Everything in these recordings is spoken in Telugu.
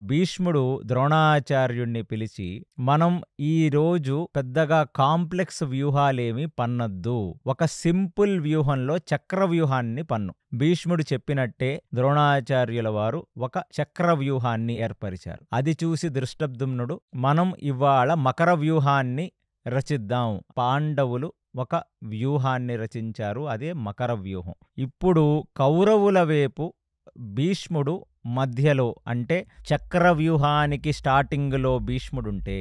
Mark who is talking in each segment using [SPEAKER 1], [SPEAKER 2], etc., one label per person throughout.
[SPEAKER 1] భీష్ముడు ద్రోణాచార్యుణ్ణి పిలిచి, మనం ఈరోజు పెద్దగా కాంప్లెక్స్ వ్యూహాలేమి పన్నొద్దు, ఒక సింపుల్ వ్యూహంలో చక్రవ్యూహాన్ని పన్ను. భీష్ముడు చెప్పినట్టే ద్రోణాచార్యుల వారు ఒక చక్రవ్యూహాన్ని ఏర్పరిచారు. అది చూసి ధృష్టద్యుమ్నుడు, మనం ఇవాళ మకర వ్యూహాన్ని రచిద్దాం. పాండవులు ఒక వ్యూహాన్ని రచించారు, అదే మకర వ్యూహం. ఇప్పుడు కౌరవుల వైపు భీష్ముడు మధ్యలో, అంటే చక్రవ్యూహానికి స్టార్టింగ్లో భీష్ముడుంటే,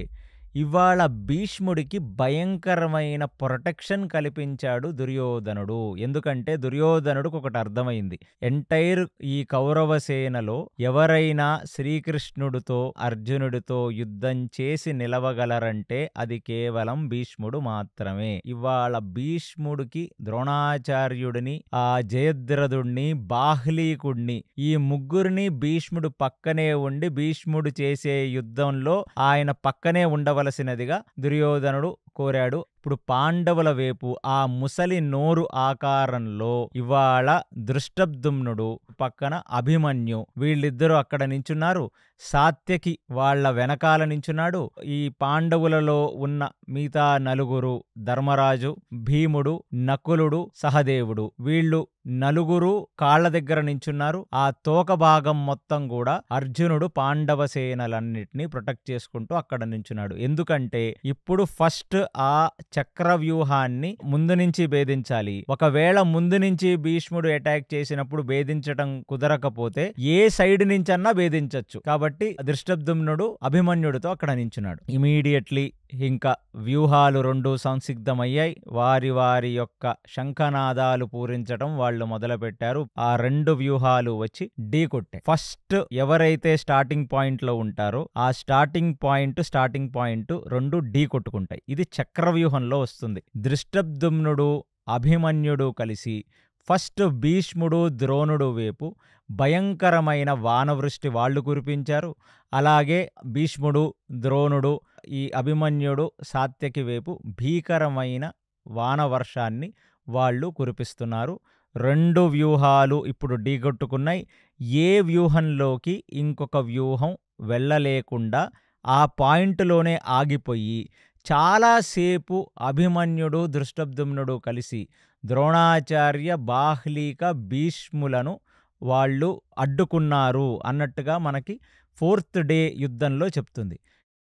[SPEAKER 1] ఇవాళ భీష్ముడికి భయంకరమైన ప్రొటెక్షన్ కల్పించాడు దుర్యోధనుడు. ఎందుకంటే దుర్యోధనుడికి ఒకటి అర్థమైంది, ఎంటైర్ ఈ కౌరవ సేనలో ఎవరైనా శ్రీకృష్ణుడితో అర్జునుడితో యుద్ధం చేసి నిలవగలరంటే అది కేవలం భీష్ముడు మాత్రమే. ఇవాళ భీష్ముడికి, ద్రోణాచార్యుడిని, ఆ జయద్రథుణ్ణి, బాహ్లీకుణ్ణి, ఈ ముగ్గురిని భీష్ముడు పక్కనే ఉండి భీష్ముడు చేసే యుద్ధంలో ఆయన పక్కనే ఉండవలసినదిగా దుర్యోధనుడు కోరాడు. ఇప్పుడు పాండవుల వైపు ఆ ముసలి నోరు ఆకారంలో ఇవాళ ధృష్టద్యుమ్నుడు, పక్కన అభిమన్యు, వీళ్ళిద్దరూ అక్కడ నించున్నారు. సాత్యకి వాళ్ళ వెనకాల నించున్నాడు. ఈ పాండవులలో ఉన్న మిగతా నలుగురు, ధర్మరాజు, భీముడు, నకులుడు, సహదేవుడు, వీళ్ళు నలుగురు కాళ్ల దగ్గర నించున్నారు. ఆ తోక భాగం మొత్తం కూడా అర్జునుడు పాండవ సేనలన్నిటినీ ప్రొటెక్ట్ చేసుకుంటూ అక్కడ నించున్నాడు. ఎందుకంటే ఇప్పుడు ఫస్ట్ ఆ చక్రవ్యూహాన్ని ముందు నుంచి భేదించాలి. ఒకవేళ ముందు నుంచి భీష్ముడు అటాక్ చేసినప్పుడు భేదించటం కుదరకపోతే ఏ సైడ్ నుంచన్నా భేదించొచ్చు. కాబట్టి ధృష్టద్యుమ్నుడు అభిమన్యుడితో అక్కడ నించున్నాడు. ఇమీడియట్లీ ఇంకా వ్యూహాలు రెండు సంసిద్ధమయ్యాయి. వారి వారి యొక్క శంఖనాదాలు పూరించడం వాళ్ళు మొదలుపెట్టారు. ఆ రెండు వ్యూహాలు వచ్చి ఢీ కొట్టాయి. ఫస్ట్ ఎవరైతే స్టార్టింగ్ పాయింట్ లో ఉంటారో ఆ స్టార్టింగ్ పాయింట్ రెండు ఢీ కొట్టుకుంటాయి. ఇది చక్రవ్యూహంలో వస్తుంది. ధృష్టద్యుమ్నుడు, అభిమన్యుడు కలిసి ఫస్ట్ భీష్ముడు, ద్రోణుడు వైపు భయంకరమైన వానవృష్టి వాళ్ళు కురిపించారు. అలాగే భీష్ముడు, ద్రోణుడు, ఈ అభిమన్యుడు, సాత్యకి వైపు భీకరమైన వానవర్షాన్ని వాళ్ళు కురిపిస్తున్నారు. రెండు వ్యూహాలు ఇప్పుడు ఢీకొట్టుకున్నాయి. ఏ వ్యూహంలోకి ఇంకొక వ్యూహం వెళ్ళలేకుండా ఆ పాయింట్లోనే ఆగిపోయి చాలాసేపు అభిమన్యుడు, ధృష్టద్యుమ్నుడు కలిసి ద్రోణాచార్య, బాహ్లీక, భీష్ములను వాళ్ళు అడ్డుకున్నారు అన్నట్టుగా మనకి 4th డే యుద్ధంలో చెప్తుంది.